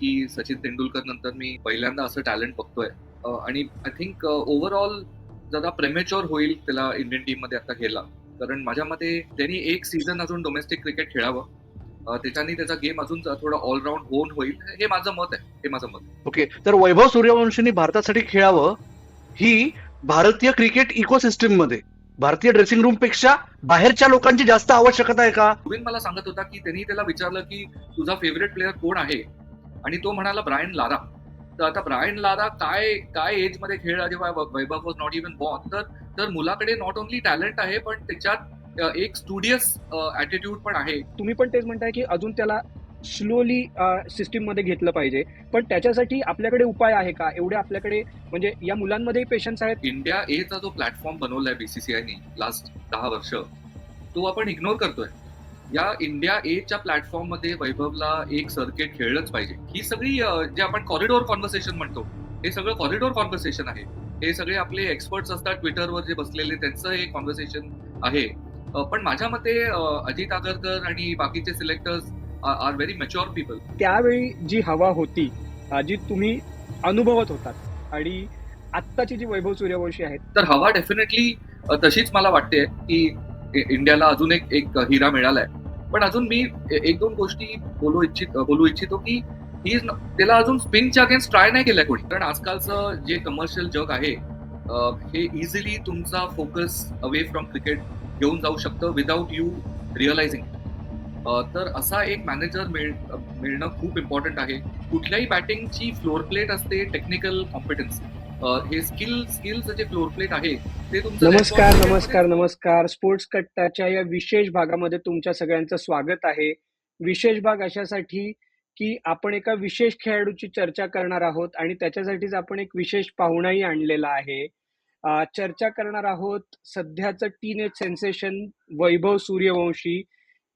की सचिन तेंडुलकर नंतर मी पहिल्यांदा असं टॅलेंट बघतोय. आणि आय थिंक ओव्हरऑल जरा प्रेमेच्युअर होईल त्याला इंडियन टीम मध्ये आता घ्यायला. कारण माझ्या मते त्यांनी एक सीझन अजून डोमेस्टिक क्रिकेट खेळावं. त्याच्याने त्याचा गेम अजून थोडा ऑलराऊंड होईल. हे माझं मत आहे. ओके, तर वैभव सूर्यवंशींनी भारतासाठी खेळावं ही भारतीय क्रिकेट इकोसिस्टीम मध्ये भारतीय ड्रेसिंग रूम पेक्षा बाहेरच्या लोकांची जास्त आवश्यकता आहे का? रुबिन मला सांगत होता की त्यांनी त्याला विचारलं की तुझा फेवरेट प्लेअर कोण आहे, आणि तो म्हणाला ब्रायन लारा. तर आता ब्रायन लारा काय काय एज मध्ये खेळला जेव्हा वैभव वॉज नॉट इव्हन बॉर्न. तर मुलाकडे नॉट ओनली टॅलेंट आहे, पण त्याच्यात एक स्टुडियस ऍटिट्यूड पण आहे. तुम्ही पण तेच म्हणताय की अजून त्याला स्लोली सिस्टीम मध्ये घेतलं पाहिजे, पण त्याच्यासाठी आपल्याकडे उपाय आहे का? एवढे आपल्याकडे म्हणजे या मुलांमध्येही पेशन्स आहेत? इंडिया एचा जो प्लॅटफॉर्म बनवलाय बीसीसीआयने लास्ट 10 वर्ष, तो आपण इग्नोर करतोय. या इंडिया एच्या प्लॅटफॉर्म मध्ये वैभवला एक सर्किट खेळलंच पाहिजे. ही सगळी जे आपण कॉरिडोर कॉन्व्हर्सेशन म्हणतो, हे सगळं कॉरिडोर कॉन्व्हर्सेशन आहे. हे सगळे आपले एक्सपर्ट्स असतात ट्विटरवर जे बसलेले, त्यांचं हे कॉन्व्हर्सेशन आहे. पण माझ्या मते अजित आगरकर आणि बाकीचे selectors are very mature people. त्यावेळी जी हवा होती, जी तुम्ही अनुभवत होतात, आणि आत्ताची जी वैभव सूर्यवंशी आहेत, तर हवा डेफिनेटली तशीच मला वाटते की इंडियाला अजून एक हिरा मिळालाय. पण अजून मी एक दोन गोष्टी बोलू इच्छितो की त्याला अजून स्पिनच्या अगेन्स्ट ट्राय नाही केलंय कोणी. कारण आजकालचं जे कमर्शियल जग आहे, हे इझिली तुमचा फोकस अवे फ्रॉम क्रिकेट घेऊन जाऊ शकतं विदाऊट यू रिअलायझिंग. तर असा एक मॅनेजर मिळणं खूप इम्पॉर्टंट आहे. कुठल्याही बॅटिंगची फ्लोर प्लेट असते, टेक्निकल कॉम्पिटन्स. हे स्किलचं जे फ्लोर प्लेट आहे ते तुमचं. नमस्कार. स्पोर्ट्स कट्टाच्या या विशेष भागामध्ये तुमच्या सगळ्यांचं स्वागत आहे. विशेष भाग अशासाठी की आपण एका विशेष खेळाडूची चर्चा करणार आहोत, आणि त्याच्यासाठीच आपण एक विशेष पाहुणाही आणलेला आहे. चर्चा करणार आहोत सध्याचं टीनेज सेन्सेशन वैभव सूर्यवंशी.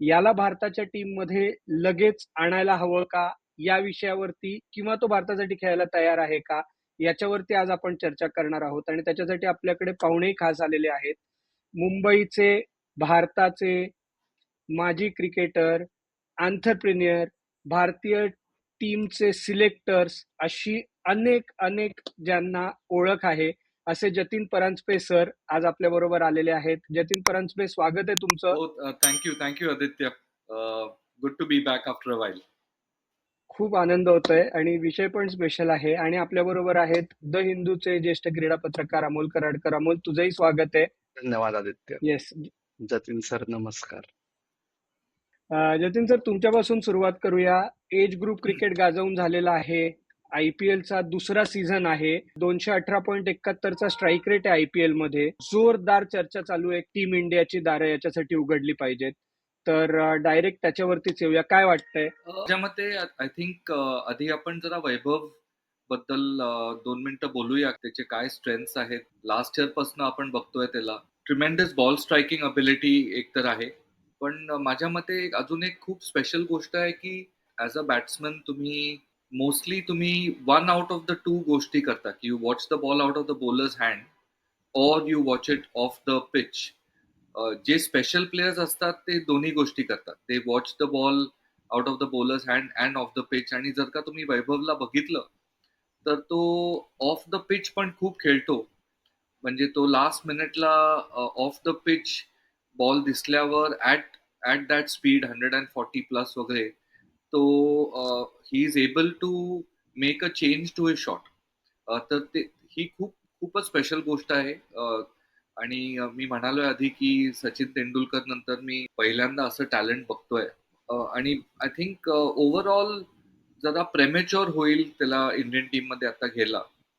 याला भारताच्या टीम मध्ये लगेच आणायला हवं का, या विषयावरती, किंवा तो भारतासाठी खेळायला तयार आहे का, याच्यावरती आज आपण चर्चा करणार आहोत. आणि त्याच्यासाठी आपल्याकडे पाहुणेही खास आलेले आहेत. मुंबईचे, भारताचे माजी क्रिकेटर, एंटरप्रेन्युअर, भारतीय टीमचे सिलेक्टर्स, अशी अनेक ज्यांना ओळख आहे, असे जतीन परांजपे सर आज आपल्या बरोबर आलेले आहेत. जतीन परांजपे, स्वागत आहे तुमचं. Thank you Aditya. Good to be back after a while. खूप आनंद होतोय, आणि विषय पण स्पेशल आहे. आणि आपल्या बरोबर आहेत द हिंदूचे ज्येष्ठ क्रीडा पत्रकार अमोल कराडकर. अमोल, तुझंही स्वागत आहे. धन्यवाद आदित्य. येस जतीन सर, नमस्कार. जतीन सर, तुमच्यापासून सुरुवात करूया. एज ग्रुप क्रिकेट गाजवून झालेला आहे. आयपीएलचा दुसरा सीझन आहे. 218.71चा स्ट्राईक रेट आहे आयपीएल मध्ये. जोरदार चर्चा चालू आहे, टीम इंडियाची दारं याच्यासाठी उघडली पाहिजेत. तर डायरेक्ट त्याच्यावरतीच येऊया. काय वाटतंय? माझ्या मते आय थिंक आधी आपण जरा वैभव बद्दल 2 मिनिटं बोलूया. त्याचे काय स्ट्रेंथ्स आहेत. लास्ट इयर पासून आपण बघतोय त्याला ट्रिमेंडस बॉल स्ट्रायकिंग अबिलिटी एक तर आहे. पण माझ्या मते अजून एक खूप स्पेशल गोष्ट आहे की ऍज अ बॅट्समन मोस्टली तुम्ही 1 आउट ऑफ द 2 गोष्टी करता की you watch the ball out of the bowler's hand और you watch it off the pitch. जे स्पेशल प्लेयर्स असतात ते दोन्ही गोष्टी करतात. ते watch the ball out of the bowler's hand and off the pitch. आणि जर का तुम्ही वैभवला बघितलं तर तो ऑफ द पिच पण खूप खेळतो. म्हणजे तो लास्ट मिनिटला ऑफ द पिच बॉल दिसल्यावर ऍट दॅट स्पीड 140 प्लस वगैरे, तो he is able to make a change to his shot. तर ते ही खूपच स्पेशल गोष्ट आहे. आणि मी म्हणालोय आधी की सचिन तेंडुलकर नंतर मी पहिल्यांदा असं टॅलेंट बघतोय. आणि आय थिंक ओव्हरऑल जरा प्रेमेच्युअर होईल त्याला इंडियन टीम मध्ये आता घ्यायला.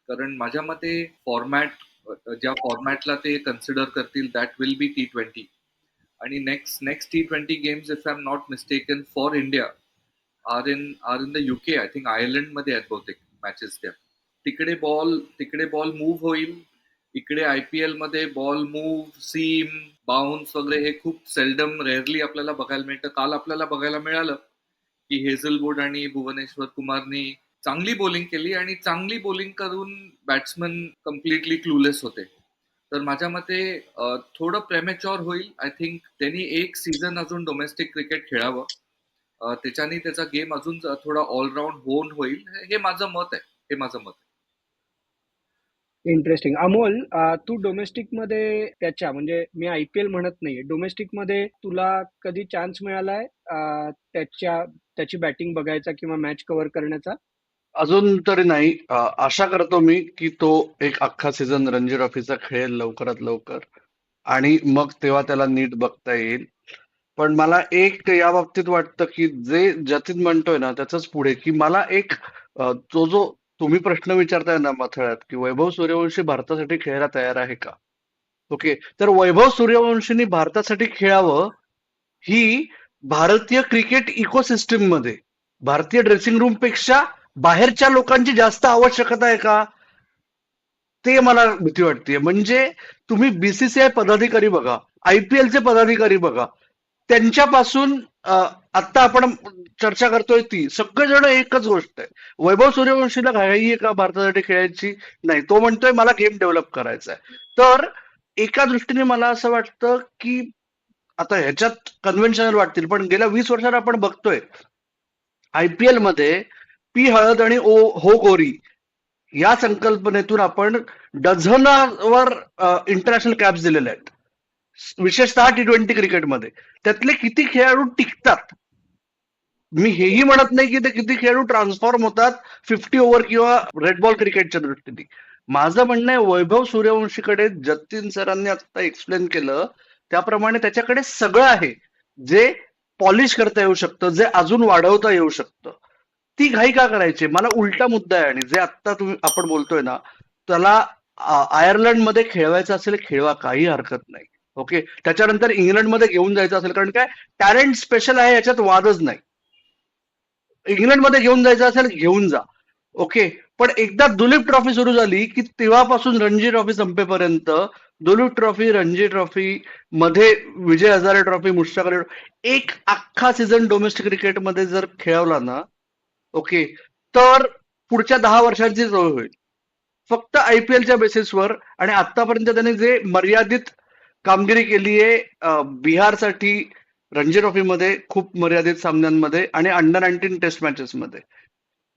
कारण माझ्या मते ज्या फॉर्मॅटला ते कन्सिडर करतील दॅट विल बी T20. आणि next T20 games, if I am not mistaken, for India are in the UK. I think Ireland मध्ये आहेत बहुतेक मॅचेस त्या. तिकडे बॉल मूव्ह होईल. इकडे IPL मध्ये बॉल मूव्ह, सीम, बाउन्स वगैरे हे खूप रेअरली आपल्याला बघायला मिळतं. काल आपल्याला बघायला मिळालं की हेझलवूड आणि भुवनेश्वर कुमारनी चांगली बॉलिंग केली, आणि चांगली बॉलिंग करून बॅट्समन कम्प्लिटली क्लूलेस होते. तर माझ्या मते थोडं प्रेमेच्युअर होईल. आय थिंक त्यांनी एक सीझन अजून डोमेस्टिक क्रिकेट खेळावं. त्याच्याने त्याचा गेम अजून थोडा ऑलराऊंड होईल. हे माझं मत आहे. इंटरेस्टिंग. अमोल, तू डोमेस्टिकमध्ये म्हणजे मी IPL म्हणत नाहीये. डोमेस्टिकमध्ये तुला कधी चान्स मिळालाय त्याची बॅटिंग बघायचा किंवा मॅच कव्हर करण्याचा? अजून तरी नाही. आशा करतो मी की तो एक अख्खा सीझन रणजी ट्रॉफीचा खेळेल लवकरात लवकर आणि मग तेव्हा त्याला नीट बघता येईल. पण मला एक या बाबतीत वाटतं की जे जतीन म्हणतोय ना त्याच पुढे की मला एक तो जो तुम्ही प्रश्न विचारताय ना मथळ्यात की वैभव सूर्यवंशी भारतासाठी खेळायला तयार आहे का? ओके, तर वैभव सूर्यवंशीनी भारतासाठी खेळावं ही भारतीय क्रिकेट इकोसिस्टीम मध्ये भारतीय ड्रेसिंग रूम पेक्षा बाहेरच्या लोकांची जास्त आवश्यकता आहे का? ते मला भीती वाटते. म्हणजे तुम्ही BCCI पदाधिकारी बघा, IPL चे पदाधिकारी बघा, त्यांच्यापासून आता आपण चर्चा करतोय ती सगळेजण एकच गोष्ट आहे. वैभव सूर्यवंशीला घाई आहे का भारतासाठी खेळायची? नाही, तो म्हणतोय मला गेम डेव्हलप करायचा आहे. तर एका दृष्टीने मला असं वाटतं की आता ह्याच्यात कन्व्हेन्शनल वाटतील पण गेल्या 20 वर्षात आपण बघतोय IPL मध्ये पी हळद आणि ओ हो गोरी या संकल्पनेतून आपण डझनावर इंटरनॅशनल कॅप्स दिलेल्या आहेत, विशेषतः T20 क्रिकेटमध्ये. त्यातले किती खेळाडू टिकतात? मी हेही म्हणत नाही की ते किती खेळाडू ट्रान्सफॉर्म होतात 50 ओव्हर किंवा रेड बॉल क्रिकेटच्या दृष्टीने. माझं म्हणणं आहे वैभव सूर्यवंशीकडे जतीन सरांनी आता एक्सप्लेन केलं त्याप्रमाणे त्याच्याकडे सगळं आहे जे पॉलिश करता येऊ शकतं, जे अजून वाढवता येऊ शकतं. ती घाई का करायची? मला उलटा मुद्दा आहे आणि जे आता आपण बोलतोय ना त्याला आयर्लंडमध्ये खेळवायचं असेल खेळवा, काही हरकत नाही. ओके, त्याच्यानंतर इंग्लंडमध्ये घेऊन जायचं असेल कारण काय टॅलेंट स्पेशल आहे याच्यात वादच नाही. इंग्लंडमध्ये घेऊन जायचं असेल घेऊन जा. ओके, पण एकदा दुलीप ट्रॉफी सुरू झाली की तेव्हापासून रणजी ट्रॉफी संपेपर्यंत दुलीप ट्रॉफी, रणजी ट्रॉफी मध्ये विजय हजारे ट्रॉफी, मुश्ताक अली एक अख्खा सीझन डोमेस्टिक क्रिकेटमध्ये जर खेळवला ना, ओके, तर पुढच्या 10 वर्षांची सोय होईल फक्त IPLच्या बेसिसवर. आणि आतापर्यंत त्याने जे मर्यादित कामगिरी केली आहे बिहारसाठी रणजी ट्रॉफीमध्ये खूप मर्यादित सामन्यांमध्ये आणि अंडर 19 टेस्ट मॅचेसमध्ये,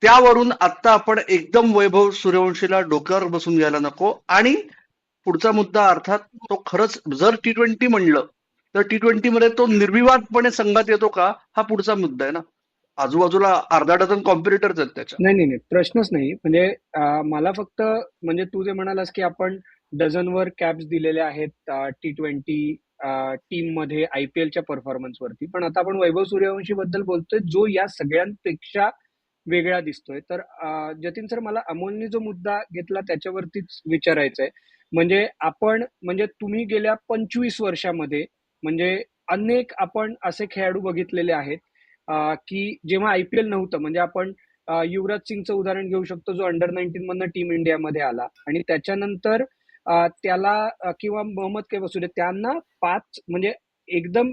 त्यावरून आता आपण एकदम वैभव सूर्यवंशीला डोक्यावर बसून घ्यायला नको. आणि पुढचा मुद्दा अर्थात तो खरंच जर T20 म्हणलं तर T20 मध्ये तो निर्विवादपणे संघात येतो का हा पुढचा मुद्दा आहे ना. आजूबाजूला अर्धा डझन कॉम्पिटिटर्स आहेत त्याच्या. नाही, नाही, नाही. प्रश्नच नाही. म्हणजे मला फक्त म्हणजे तू जे म्हणालास की आपण डझनवर कॅप्स दिलेल्या आहेत T20 टीममध्ये IPLच्या परफॉर्मन्सवरती. पण आता आपण वैभव सूर्यवंशी बद्दल बोलतोय जो या सगळ्यांपेक्षा वेगळा दिसतोय. तर जतीन सर, मला अमोलने जो मुद्दा घेतला त्याच्यावरतीच विचारायचं आहे. म्हणजे तुम्ही गेल्या 25 वर्षामध्ये म्हणजे अनेक आपण असे खेळाडू बघितलेले आहेत की जेव्हा IPL नव्हतं, म्हणजे आपण युवराज सिंगचं उदाहरण घेऊ शकतो जो अंडर 19 मधनं टीम इंडियामध्ये आला आणि त्याच्यानंतर त्याला किंवा मोहम्मद कैफ असू दे, त्यांना 5 म्हणजे एकदम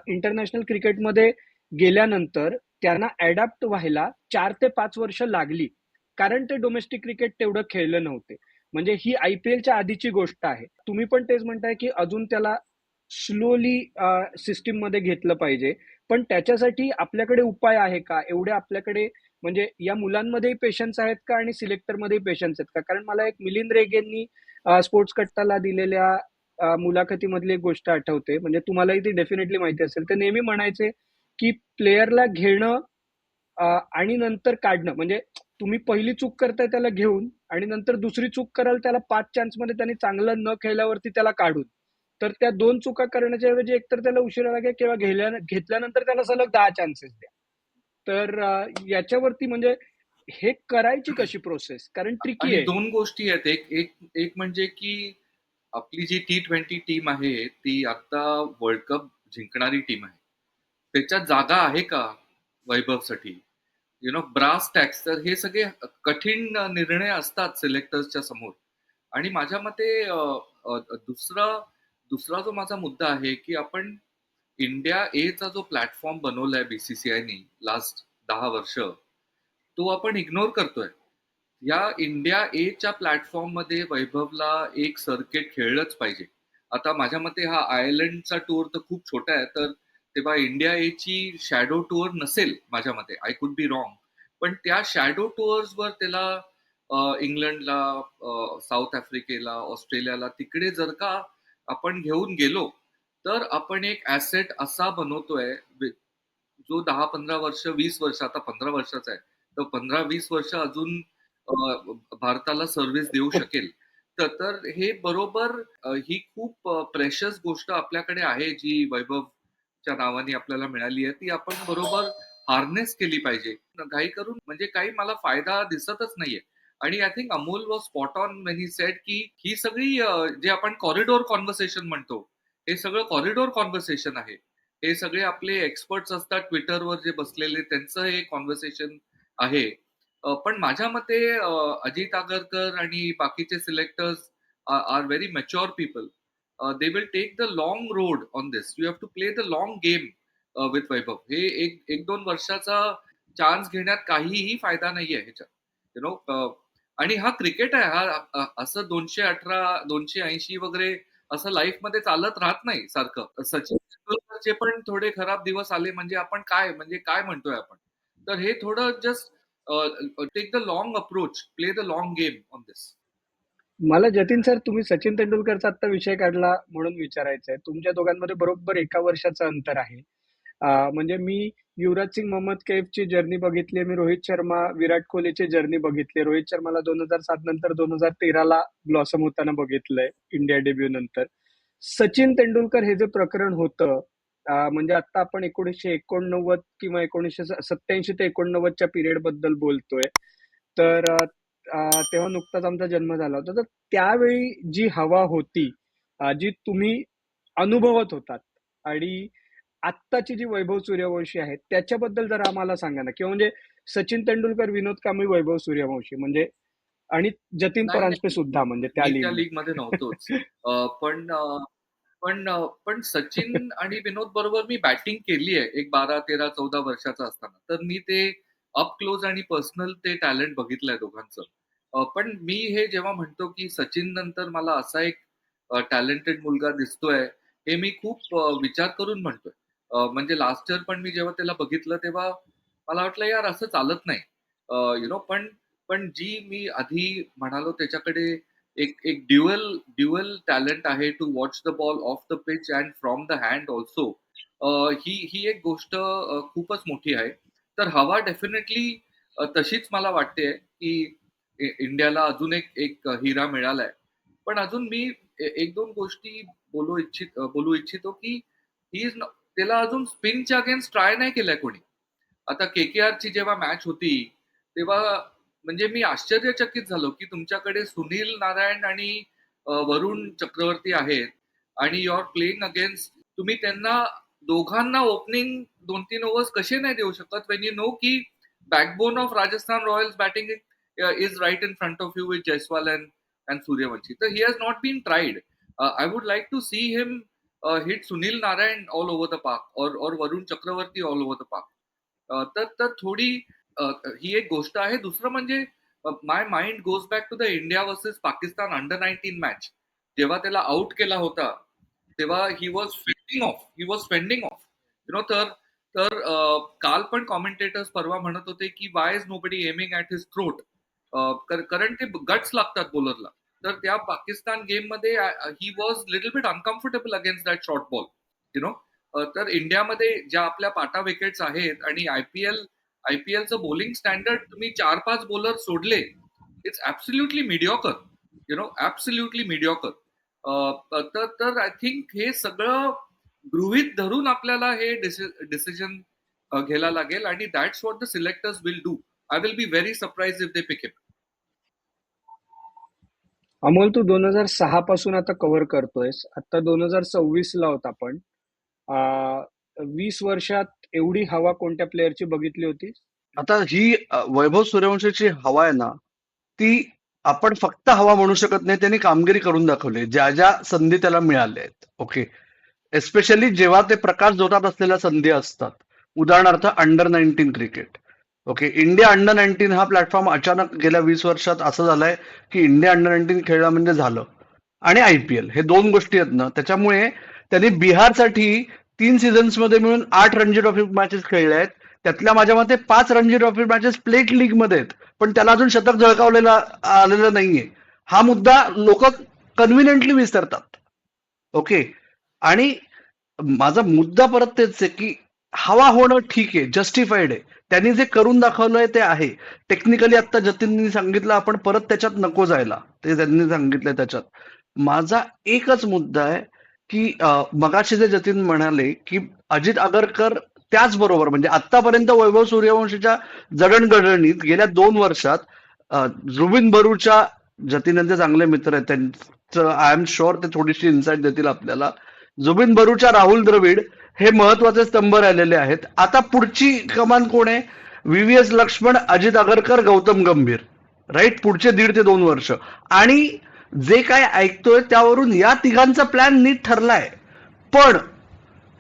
इंटरनॅशनल क्रिकेटमध्ये गेल्यानंतर त्यांना अडॅप्ट व्हायला 4 ते 5 वर्ष लागली, कारण ते डोमेस्टिक क्रिकेट तेवढं खेळलं नव्हते. म्हणजे ही IPLच्या आधीची गोष्ट आहे. तुम्ही पण तेच म्हणताय की अजून त्याला स्लोली सिस्टीम मध्ये घेतलं पाहिजे. पण त्याच्यासाठी आपल्याकडे उपाय आहे का? एवढे आपल्याकडे म्हणजे या मुलांमध्येही पेशन्स आहेत का आणि सिलेक्टरमध्येही पेशन्स आहेत का? कारण मला एक मिलिंद रेगेंनी स्पोर्ट्स कट्टाला दिलेल्या मुलाखतीमधली एक गोष्ट आठवते. म्हणजे तुम्हालाही ती डेफिनेटली माहिती असेल. ते नेहमी म्हणायचे की प्लेयरला घेणं आणि नंतर काढणं, म्हणजे तुम्ही पहिली चूक करताय त्याला घेऊन आणि नंतर दुसरी चूक कराल त्याला 5 चान्समध्ये त्यांनी चांगलं न खेळल्यावरती त्याला काढून. तर त्या 2 चुका करण्याच्या ऐवजी एकतर त्याला उशिरा लागेल किंवा घेतल्यानंतर त्याला सलग 10 चान्सेस द्या. तर याच्यावरती म्हणजे हे करायची कशी प्रोसेस? कारण ट्रिकी आणि आहे. 2 गोष्टी आहेत. एक म्हणजे की आपली जी T20 टीम आहे ती आता वर्ल्ड कप जिंकणारी टीम आहे. त्याच्यात जागा आहे का वैभवसाठी? ब्रास टॅक्स, तर हे सगळे कठीण निर्णय असतात सिलेक्टर्सच्या समोर. आणि माझ्या मते दुसरा दुसरा जो माझा मुद्दा आहे की आपण इंडिया ए चा जो प्लॅटफॉर्म बनवलाय BCCIने लास्ट 10 वर्ष, तो आपण इग्नोर करतोय. या इंडिया ए च्या प्लॅटफॉर्म मध्ये वैभवला एक सर्किट खेळलंच पाहिजे. आता माझ्या मते हा आयर्लंडचा टूर तर खूप छोटा आहे, तर तेव्हा इंडिया एची शॅडो टूर नसेल माझ्या मते, आय कुड बी रॉंग, पण त्या शॅडो टूअर्सवर त्याला इंग्लंडला, साऊथ आफ्रिकेला, ऑस्ट्रेलियाला तिकडे जर का आपण घेऊन गेलो, तर आपण एक ऍसेट असा बनवतोय जो 10-15 वर्ष, 20 वर्ष, आता 15 वर्षाचा आहे, तर 15-20 वर्ष अजून भारताला सर्व्हिस देऊ शकेल. तर हे बरोबर, ही खूप प्रेशस गोष्ट आपल्याकडे आहे जी वैभवच्या नावाने आपल्याला मिळाली आहे, ती आपण बरोबर हार्नेस केली पाहिजे. घाई करून म्हणजे काही मला फायदा दिसतच नाहीये. आणि I think Amol was spot on when he said की ही सगळी जे आपण कॉरिडोर कॉन्व्हर्सेशन म्हणतो, हे सगळं कॉरिडोर कॉन्व्हर्सेशन आहे. हे सगळे आपले एक्सपर्ट्स असतात ट्विटरवर जे बसलेले, त्यांचं हे कॉन्व्हर्सेशन आहे. पण माझ्या मते अजित आगरकर आणि बाकीचे selectors are very mature people. They will take the long road on this. You have to play the long game with Vaibhav. हे एक दोन वर्षाचा चान्स घेण्यात काहीही फायदा नाहीये ह्याच्यात, यु नो. आणि हा क्रिकेट आहे, हा असं 218, 280 वगैरे असं लाईफ मध्ये चालत राहत नाही सारखं. सचिन तेंडुलकरचे पण थोडे खराब दिवस आले म्हणजे आपण काय, म्हणजे काय म्हणतोय आपण. तर हे थोडं just take the long approach, play the long game on this. मला जतीन सर, तुम्ही सचिन तेंडुलकरचा आता विषय काढला म्हणून विचारायचं आहे. तुमच्या दोघांमध्ये बरोबर 1 वर्षाचं अंतर आहे. म्हणजे मी युवराज सिंग, मोहम्मद कैफची जर्नी बघितली, मी रोहित शर्मा, विराट कोहलीची जर्नी बघितली. रोहित शर्माला 2007 नंतर 2013ला ब्लॉसम होताना बघितलंय इंडिया डेब्यू नंतर. सचिन तेंडुलकर हे जे प्रकरण होतं, म्हणजे आता आपण 1989 किंवा 1987 ते 89च्या पिरियड बद्दल बोलतोय. तर तेव्हा नुकताच आमचा जन्म झाला होता. तर त्यावेळी जी हवा होती, जी तुम्ही अनुभवत होतात, आणि आत्ताची जी वैभव सूर्यवंशी आहे त्याच्याबद्दल जरा आम्हाला सांगा ना. किंवा म्हणजे सचिन तेंडुलकर, विनोद कांबळी, वैभव सूर्यवंशी म्हणजे, आणि जतीन नाही परांजपे नाही, सुद्धा म्हणजे त्या मी त्या लीग लीग मध्ये नव्हतोच. पण पण सचिन आणि विनोद बरोबर मी बॅटिंग केली आहे एक 12, 13, 14 वर्षाचा असताना. तर मी ते अप क्लोज आणि पर्सनल ते टॅलेंट बघितलंय दोघांचं. पण मी हे जेव्हा म्हणतो की सचिन नंतर मला असा एक टॅलेंटेड मुलगा दिसतोय, हे मी खूप विचार करून म्हणतोय. म्हणजे लास्ट इयर पण मी जेव्हा त्याला बघितलं तेव्हा मला वाटलं यार असं चालत नाही, यु नो. पण पण जी मी आधी म्हणालो त्याच्याकडे एक एक ड्युअल टॅलेंट आहे to watch the ball off the pitch and from the hand also. ही ही एक गोष्ट खूपच मोठी आहे. तर हवा डेफिनेटली तशीच मला वाटते की इंडियाला अजून एक एक हिरा मिळालाय. पण अजून मी एक दोन गोष्टी बोलू इच्छितो की ही इज, त्याला अजून स्पिनच्या अगेन्स्ट ट्राय नाही केलंय कोणी. आता KKR ची जेव्हा मॅच होती तेव्हा म्हणजे मी आश्चर्यचकित झालो की तुमच्याकडे सुनील नारायण आणि वरुण चक्रवर्ती आहेत, आणि यू आर प्लेइंग अगेन्स्ट, तुम्ही त्यांना दोघांना ओपनिंग 2-3 ओव्हर्स कसे नाही देऊ शकत, वेन यू नो की backbone of Rajasthan Royals batting is right in front of you with Jaiswal and Suryavanshi. तर he has not been tried. I would like to see him hit Sunil Narine all over the park, और Varun Chakravarthy all over the park. तर थोडी ही एक गोष्ट आहे. दुसरं म्हणजे my mind goes back to the India versus Pakistan under nineteen match. जेव्हा त्याला आउट केला होता तेव्हा he was fending off, you know. तर तर काल पण कॉमेंटेटर्स परवा म्हणत होते की why is nobody aiming at his throat, कारण ते गट्स लागतात बॉलरला. तर त्या पाकिस्तान गेम मध्ये he was little bit uncomfortable against that short ball, U know. तर इंडियामध्ये ज्या आपल्या पाटा विकेट्स आहेत आणि आयपीएलचं बॉलिंग स्टँडर्ड तुम्ही 4-5 बॉलर सोडले, it's absolutely mediocre, you know, absolutely mediocre. तर आय थिंक हे सगळं गृहीत धरून आपल्याला हे डिसिजन घ्यायला लागेल, आणि that's what the selectors will do. I will be very surprise if they pick him. Amol, तू 2006 पासून आता कव्हर करतोयस. आता 2026 ला होता आपण. 20 वर्षात एवढी हवा कोणत्या प्लेअरची बघितली होती? आता ही वैभव सूर्यवंशीची हवा आहे ना, ती आपण फक्त हवा म्हणू शकत नाही. त्यांनी कामगिरी करून दाखवली ज्या ज्या संधी त्याला मिळाल्या आहेत. ओके, एस्पेशली जेव्हा ते प्रकाश जोरात असलेल्या संधी असतात. उदाहरणार्थ under-19 cricket. Okay, India under-19 हा प्लॅटफॉर्म अचानक गेल्या 20 वर्षात असं झालाय की इंडिया अंडर-19 खेळला म्हणजे झालं. आणि IPL हे दोन गोष्टी आहेत ना, त्याच्यामुळे त्यांनी बिहारसाठी 3 सीझन्समध्ये मिळून 8 रणजी ट्रॉफी मॅचेस खेळल्या आहेत. त्यातल्या माझ्या मते 5 Ranji trophy matches plate league मध्ये आहेत, पण त्याला अजून शतक झळकावलेलं आलेलं नाहीये. हा मुद्दा लोक कन्व्हिनियंटली विसरतात. ओके. आणि माझा मुद्दा परत तेच आहे की हवा होणं ठीक आहे, जस्टिफाईड आहे. त्यांनी जे करून दाखवलंय ते आहे. टेक्निकली आता जतीननी सांगितलं, आपण परत त्याच्यात नको जायला, ते त्यांनी सांगितलंय त्याच्यात. माझा एकच मुद्दा आहे की मगाशी जे जतीन म्हणाले की अजित आगरकर त्याचबरोबर म्हणजे आतापर्यंत वैभव सूर्यवंशीच्या जडणघडणीत गेल्या 2 वर्षात जुबिन बरूच्या, जतीनचे चांगले मित्र आहेत त्यांचं, आय एम शुअर ते थोडीशी इन्साइट देतील आपल्याला. जुबिन बरूच्या राहुल द्रविड हे महत्वाचे स्तंभ राहिलेले आहेत. आता पुढची कमान कोण आहे? व्हीव्हीएस लक्ष्मण, अजित आगरकर, गौतम गंभीर. राईट, पुढचे 1.5 ते 2 वर्ष. आणि जे काय ऐकतोय त्यावरून या तिघांचा प्लॅन नीट ठरलाय. पण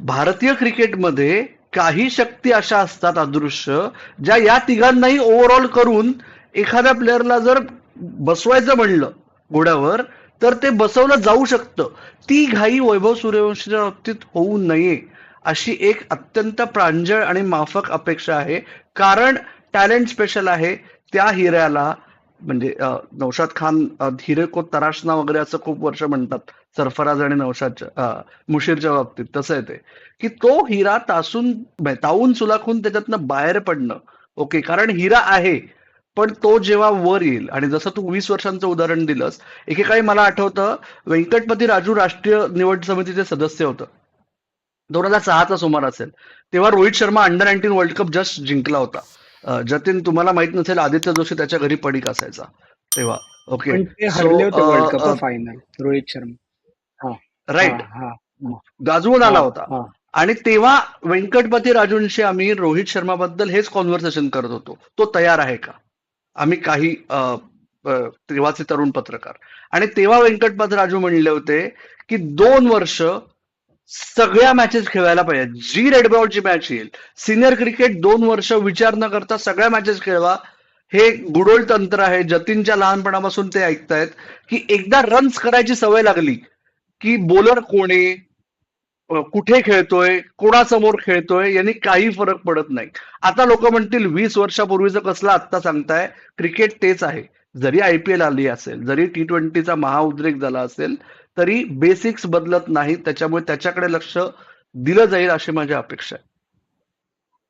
भारतीय क्रिकेटमध्ये काही शक्ती अशा असतात अदृश्य, ज्या या तिघांनाही ओव्हरऑल करून एखाद्या प्लेअरला जर बसवायचं म्हणलं घोड्यावर तर ते बसवलं जाऊ शकतं. ती घाई वैभव सूर्यवंशीच्या बाबतीत होऊ नये अशी एक अत्यंत प्रांजळ आणि माफक अपेक्षा आहे. कारण टॅलेंट स्पेशल आहे. त्या हिऱ्याला म्हणजे नौशाद खान हिरे को तराशना वगैरे असं खूप वर्ष म्हणतात सरफराज आणि नौशादच्या मुशीरच्या बाबतीत. तसं आहे ते की तो हिरा तावून सुलाखून त्याच्यातनं बाहेर पडणं. ओके, कारण हिरा आहे, पण तो जेव्हा वर येईल, आणि जसं तू 20 वर्षांचं उदाहरण दिलंस, एकेकाळी मला आठवतं व्यंकटपती राजू राष्ट्रीय निवड समितीचे सदस्य होतं. 2006चा सुमार असेल. तेव्हा Rohit Sharma under-19 world cup just जिंकला होता. जतीन, तुम्हाला माहित नसेल, आदित्य जोशी त्याच्या घरी पडीक असायचा तेव्हा. ओके. पण ते सो हरले होते world cup final, Rohit Sharma. हा हा राईट, हा गाजवून हा आला होता. हा आणि तेव्हा व्यंकटपती राजूंशी आम्ही रोहित शर्माबद्दल हेच कॉन्व्हर्सेशन करत होतो, तो तयार आहे का? आम्ही काही तेव्हाचे तरुण पत्रकार. आणि तेव्हा व्यंकटपती राजू म्हणले होते की 2 वर्ष सगळ्या मॅचेस खेळायला पाहिजे. जी रेड बॉलची मॅच येईल, सिनियर क्रिकेट 2 वर्ष विचार न करता सगळ्या मॅचेस खेळवा. हे गुडोल तंत्र आहे. जतीनच्या लहानपणापासून ते ऐकतायत की एकदा रन्स करायची सवय लागली की बोलर कोण आहे, कुठे खेळतोय, कोणासमोर खेळतोय, यांनी काही फरक पडत नाही. आता लोक म्हणतील 20 वर्षापूर्वीचं कसलं आत्ता सांगताय. क्रिकेट तेच आहे. जरी IPL आली असेल, जरी T20चा महाउद्रेक झाला असेल, तरी बेसिक्स बदलत नाही. त्याच्यामुळे त्याच्याकडे लक्ष दिलं जाईल अशी माझी अपेक्षा आहे.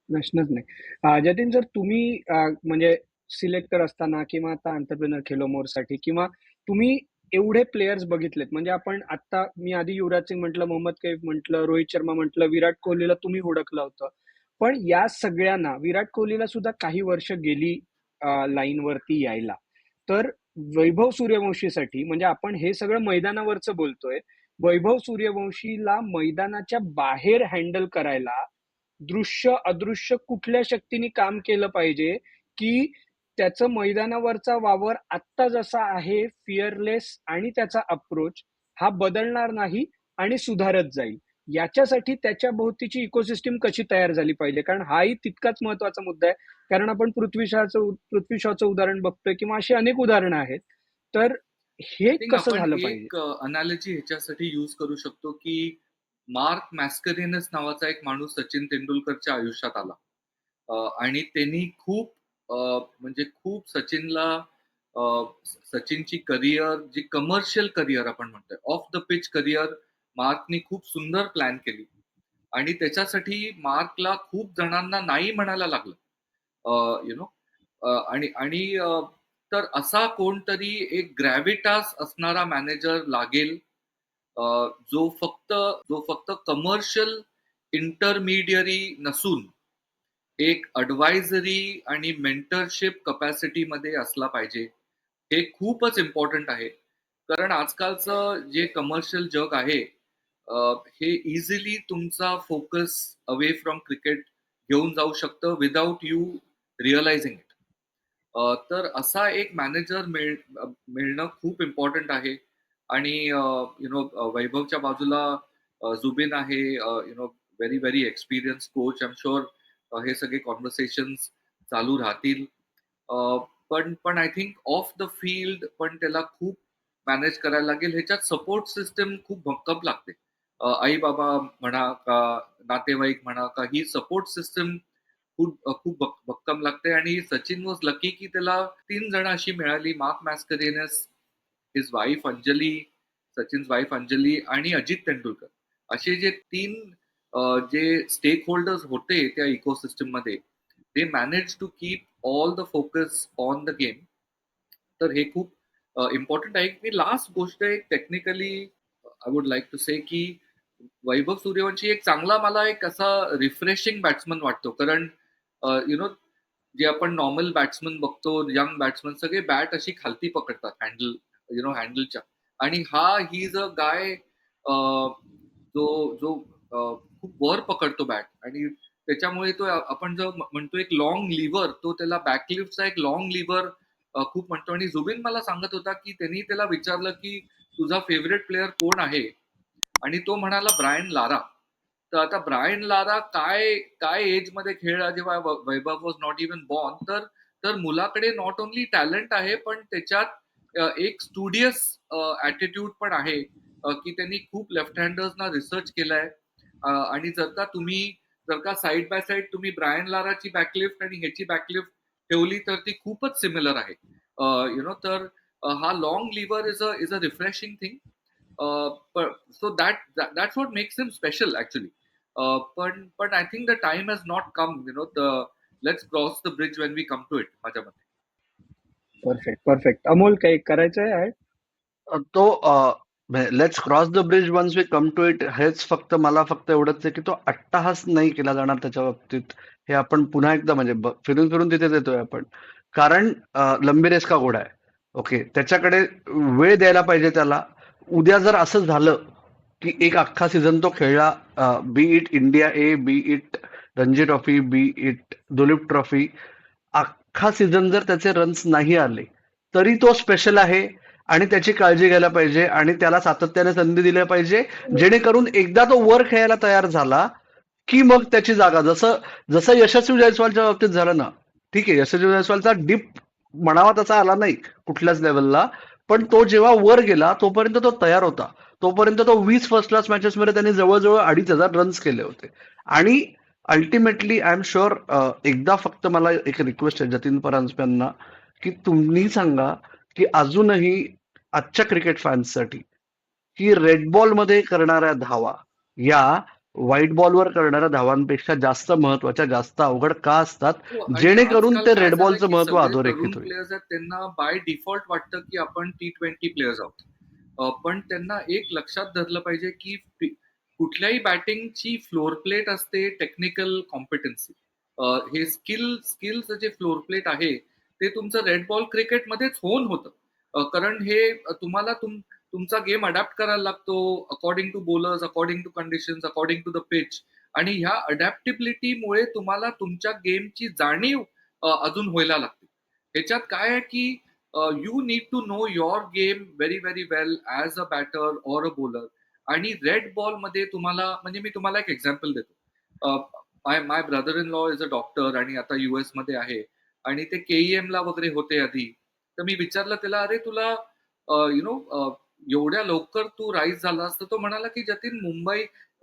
प्रश्नच नाही. जतीन, जर तुम्ही म्हणजे सिलेक्टर असताना किंवा आता एंटरप्रेन्योर खेलो मोरसाठी, किंवा तुम्ही एवढे प्लेयर्स बघितलेत, म्हणजे आपण आता, मी आधी युवराज सिंग म्हटलं, मोहम्मद कैफ म्हटलं, रोहित शर्मा म्हटलं, विराट कोहलीला तुम्ही हुडकलं होतं. पण या सगळ्यांना, विराट कोहलीला सुद्धा काही वर्ष गेली लाईन वरती यायला. तर वैभव सूर्यवंशीसाठी, म्हणजे आपण हे सगळं मैदानावरचं बोलतोय, वैभव सूर्यवंशीला मैदानाच्या बाहेर हँडल करायला दृश्य अदृश्य कुठल्या शक्तीने काम केलं पाहिजे की त्याचं मैदानावरचा वावर आत्ता जसा आहे, फिअरलेस, आणि त्याचा अप्रोच हा बदलणार नाही आणि सुधारत जाईल. याच्यासाठी त्याच्या भोवतीची इकोसिस्टीम कशी तयार झाली पाहिजे, कारण हाही तितकाच महत्वाचा मुद्दा आहे. कारण आपण पृथ्वी शॉचं उदाहरण बघतोय किंवा अशी अनेक उदाहरणं आहेत. तर हे कसं आपण झालं पाहिजे? एक अनालॉजी ह्याच्यासाठी यूज करू शकतो की मार्क मॅस्करिनस नावाचा एक माणूस सचिन तेंडुलकरच्या आयुष्यात आला आणि त्यांनी खूप म्हणजे खूप सचिनची करिअर, जी कमर्शियल करिअर आपण म्हणतोय, ऑफ द पिच करिअर, मार्कनी खूप सुंदर प्लॅन केली. आणि त्याच्यासाठी मार्कला खूप जणांना नाही म्हणायला लागलं, यु नो. आणि आणि तर असा कोणतरी एक ग्रॅव्हिटास असणारा मॅनेजर लागेल, जो फक्त कमर्शियल इंटरमिडियरी नसून एक अडवायझरी आणि मेंटरशिप कपॅसिटीमध्ये असला पाहिजे. हे खूपच इम्पॉर्टंट आहे. कारण आजकालचं जे कमर्शियल जग आहे, हे इझिली तुमचा फोकस अवे फ्रॉम क्रिकेट घेऊन जाऊ शकतं विदाउट यू रिअलायझिंग इट. तर असा एक मॅनेजर मिळणं खूप इम्पॉर्टंट आहे. आणि वैभवच्या बाजूला जुबिन आहे, very very experience coach. I am sure हे सगळे कॉन्व्हर्सेशन्स चालू राहतील. पण I think of the field पण त्याला खूप मॅनेज करायला लागेल. ह्याच्यात सपोर्ट सिस्टम खूप भक्कम लागते. आई बाबा म्हणा का नातेवाईक म्हणा का ही सपोर्ट सिस्टम खूप भक्कम लागते. आणि सचिन वॉज लकी की त्याला 3 जण अशी मिळाली, Mark Mascarenhas, his wife Anjali, Sachin's wife Anjali आणि अजित तेंडुलकर. असे जे 3 जे स्टेक होल्डर्स होते त्या इकोसिस्टम मध्ये, they manage to keep all the focus on the game. तर हे खूप इम्पॉर्टंट आहे. की लास्ट गोष्ट एक technically I would like to say की वैभव सूर्यवंशी एक चांगला मला एक असा रिफ्रेशिंग बॅट्समन वाटतो. कारण जे आपण नॉर्मल बॅट्समन बघतो, यंग बॅट्समन सगळे बॅट अशी खालती पकडतात हँडलच्या. आणि ही इज अ गाय जो जो खूप वर पकडतो बॅट. आणि त्याच्यामुळे तो आपण जो म्हणतो एक लॉंग लिव्हर, तो त्याला बॅकलिफ्टचा एक लॉंग लिव्हर खूप म्हणतो. आणि जुबिन मला सांगत होता की त्यांनी त्याला विचारलं की तुझा फेवरेट प्लेअर कोण आहे, आणि तो म्हणाला ब्रायन लारा. तर आता ब्रायन लारा काय काय एज मध्ये खेळला जेव्हा वैभव वॉज नॉट इवन बॉर्न. तर तर मुलाकडे नॉट ओनली टॅलेंट आहे, पण त्याच्यात एक स्टुडियस ऍटिट्यूड पण आहे. की त्यांनी खूप लेफ्ट हँडर्सना रिसर्च केलाय. आणि जर का साईड बाय साईड तुम्ही ब्रायन लाराची बॅकलिफ्ट आणि ह्याची बॅकलिफ्ट ठेवली तर ती खूपच सिमिलर आहे. तर हा long lever is a refreshing thing. So that's what makes him special actually. But I think the time has not come. Let's cross the bridge when we come to it. माझ्या मते. Perfect perfect. Amol, काही करायचं आहे? तो let's cross the bridge once we come to it, हेच मला फक्त एवढंच आहे की तो अट्टहास नाही केला जाणार त्याच्या बाबतीत. हे आपण पुन्हा एकदा म्हणजे फिरून फिरून तिथेच येतोय आपण. कारण लंबी रेस का घोडा आहे. ओके, त्याच्याकडे वेळ द्यायला पाहिजे त्याला. उद्या जर असं झालं की एक अख्खा सीझन तो खेळला, बी it India A, B it Ranji trophy, B it Duleep trophy, अख्खा सीझन जर त्याचे रन्स नाही आले तरी तो स्पेशल आहे. आणि त्याची काळजी घ्यायला पाहिजे आणि त्याला सातत्याने संधी दिल्या पाहिजे, जेणेकरून एकदा तो वर खेळायला तयार झाला की मग त्याची जागा, जसं जसं यशस्वी जायस्वालच्या बाबतीत झालं ना. ठीक आहे, यशस्वी जायस्वालचा डिप म्हणावा तसा आला नाही कुठल्याच लेवलला, पण तो जेव्हा वर गेला तोपर्यंत तो तयार होता. तोपर्यंत तो 20 फर्स्ट क्लास मॅचेस मध्ये त्यांनी जवळजवळ 2,500 रन्स केले होते. आणि अल्टिमेटली आय एम शुअर, एकदा फक्त मला एक रिक्वेस्ट आहे जतीन परांजपेंना, की तुम्ही सांगा की अजूनही आजच्या क्रिकेट फॅन्ससाठी की रेड बॉल मध्ये करणाऱ्या धावा या व्हाईट बॉलवर करणाऱ्या धावांपेक्षा जास्त महत्वाच्या, जास्त अवघड का असतात, आणि जेणेकरून आजकाल ते काय रेड झालंय बॉलचं की महत्व सगळे तरुण अधोरेखित होईल. प्लेयर्स आहेत, त्यांना बाय डिफॉल्ट वाटतं की आपण T20 प्लेयर्स आहोत. पण त्यांना एक लक्षात धरलं पाहिजे की कुठल्याही बॅटिंगची फ्लोर प्लेट असते टेक्निकल कॉम्पिटन्सी. हे स्किल्स जे फ्लोर प्लेट आहे ते तुमचं रेड बॉल क्रिकेटमध्येच होऊन होतं. कारण हे तुम्हाला तुमचा गेम अडॅप्ट करायला लागतो according to bowlers, according to conditions, according to the pitch. आणि ह्या अडॅप्टिबिलिटीमुळे तुम्हाला तुमच्या गेमची जाणीव अजून व्हायला लागते. ह्याच्यात काय आहे की you need to know your game very very well as a batter or a bowler. आणि रेड बॉल मध्ये तुम्हाला, म्हणजे मी तुम्हाला एक एक्झाम्पल देतो. My brother in law is a doctor आणि आता US मध्ये आहे. आणि ते KEM ला वगैरे होते आधी. तर मी विचारलं त्याला, अरे तुला एवढ्या लवकर तू राईज झालास? तर तो म्हणाला की जतीन,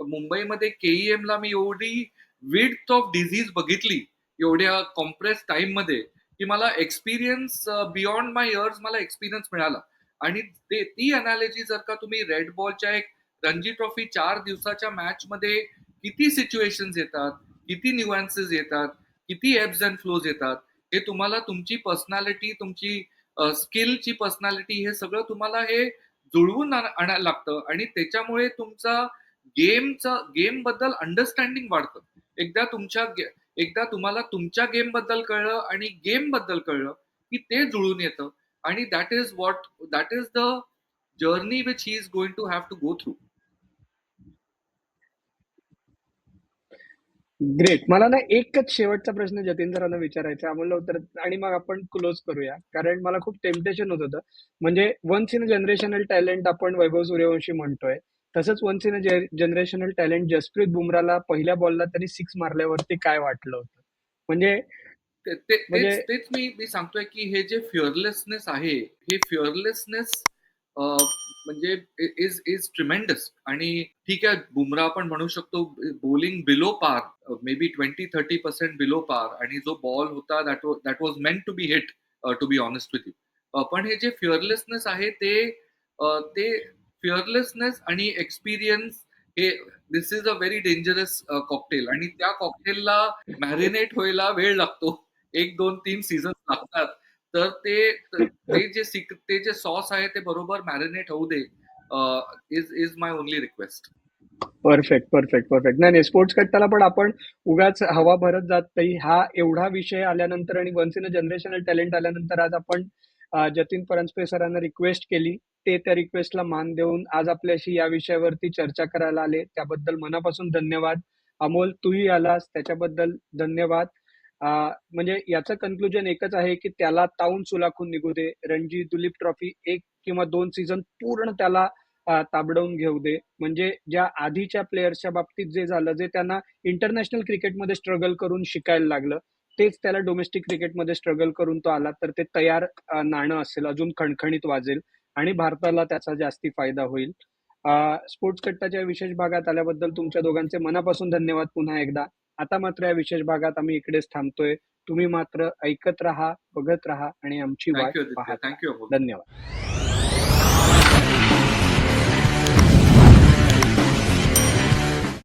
मुंबईमध्ये KEM ला मी एवढी विड्थ ऑफ डिझीज बघितली एवढ्या कॉम्प्रेस टाइम मध्ये, की मला एक्सपिरियन्स बियॉन्ड माय इयर्स, मला एक्सपिरियन्स मिळाला. आणि ती अनालॉजी जर का तुम्ही रेड बॉलच्या एक रणजी ट्रॉफी 4 दिवसाच्या मॅच मध्ये किती सिच्युएशन्स येतात, किती न्यूअन्सेस येतात, किती एब्स अँड फ्लोज येतात, हे तुम्हाला तुमची पर्सनॅलिटी, तुमची स्किलची पर्सनॅलिटी, हे सगळं तुम्हाला हे जुळवून आणायला लागतं. आणि त्याच्यामुळे तुमचा गेम बद्दल अंडरस्टँडिंग वाढतं. एकदा तुम्हाला तुमच्या गेम बद्दल कळलं आणि गेम बद्दल कळलं की ते जुळून येतं. आणि that is the journey which he is going to have to go through. Great. मला ना एकच शेवटचा प्रश्न जतीन सरांना विचारायचा, अमोलला उत्तर, आणि मग आपण क्लोज करूया. कारण मला खूप टेम्पटेशन होत होतं. म्हणजे once in a generational talent आपण वैभव सूर्यवंशी म्हणतोय, तसंच once in a generational talent Jasprit बुमराला पहिल्या बॉलला त्यांनी 6 मारल्यावरती काय वाटलं होतं? म्हणजे म्हणजे तेच मी सांगतोय की हे जे फिअरलेसनेस आहे, हे फिअरलेसनेस म्हणजे इज इज ट्रिमेंडस. आणि ठीक आहे, बुमराह आपण म्हणू शकतो bowling below par, may be 20-30% below par, आणि जो बॉल होता that was meant to be hit, to be honest with you. पण हे जे फिअरलेसनेस आहे ते फिअरलेसनेस आणि एक्सपिरियन्स, हे this is a very dangerous cocktail, आणि त्या कॉकटेलला मॅरिनेट व्हायला वेळ लागतो. 1-2-3 सीझन लागतात. तर ते जे सॉस आहे ते बरोबर मॅरिनेट होऊ दे, is my only request. Perfect perfect perfect. नाही नाही, स्पोर्ट्स कट्टाला पण आपण उगाच हवा भरत जात नाही. हा एवढा विषय आल्यानंतर आणि once in a generational talent आल्यानंतर आज आपण जतीन परांजपे सरांना रिक्वेस्ट केली. ते त्या रिक्वेस्टला मान देऊन आज आपल्याशी या विषयावरती चर्चा करायला आले, त्याबद्दल मनापासून धन्यवाद. अमोल, तूही आलास त्याच्याबद्दल धन्यवाद. म्हणजे याचं कन्क्लुजन एकच आहे की त्याला तावून सुलाखून निघू दे. रणजी, दुलीप ट्रॉफी 1 किंवा 2 सीझन पूर्ण त्याला ताबडवून घेऊ दे. म्हणजे ज्या आधीच्या प्लेयर्सच्या बाबतीत जे झालं, जे त्यांना इंटरनॅशनल क्रिकेटमध्ये स्ट्रगल करून शिकायला लागलं, तेच त्याला डोमेस्टिक क्रिकेटमध्ये स्ट्रगल करून तो आला, तर ते तयार नाणं असेल, अजून खणखणीत वाजेल आणि भारताला त्याचा जास्ती फायदा होईल. स्पोर्ट्स कट्टाच्या विशेष भागात आल्याबद्दल तुमच्या दोघांचे मनापासून धन्यवाद पुन्हा एकदा. आता मात्र या विशेष भागात आम्ही इकडेच थांबतोय. तुम्ही मात्र ऐकत राहा, बघत राहा आणि आमची वाट थँक्यू आदित्य, पाहत राहा. थँक्यू अमोल. धन्यवाद.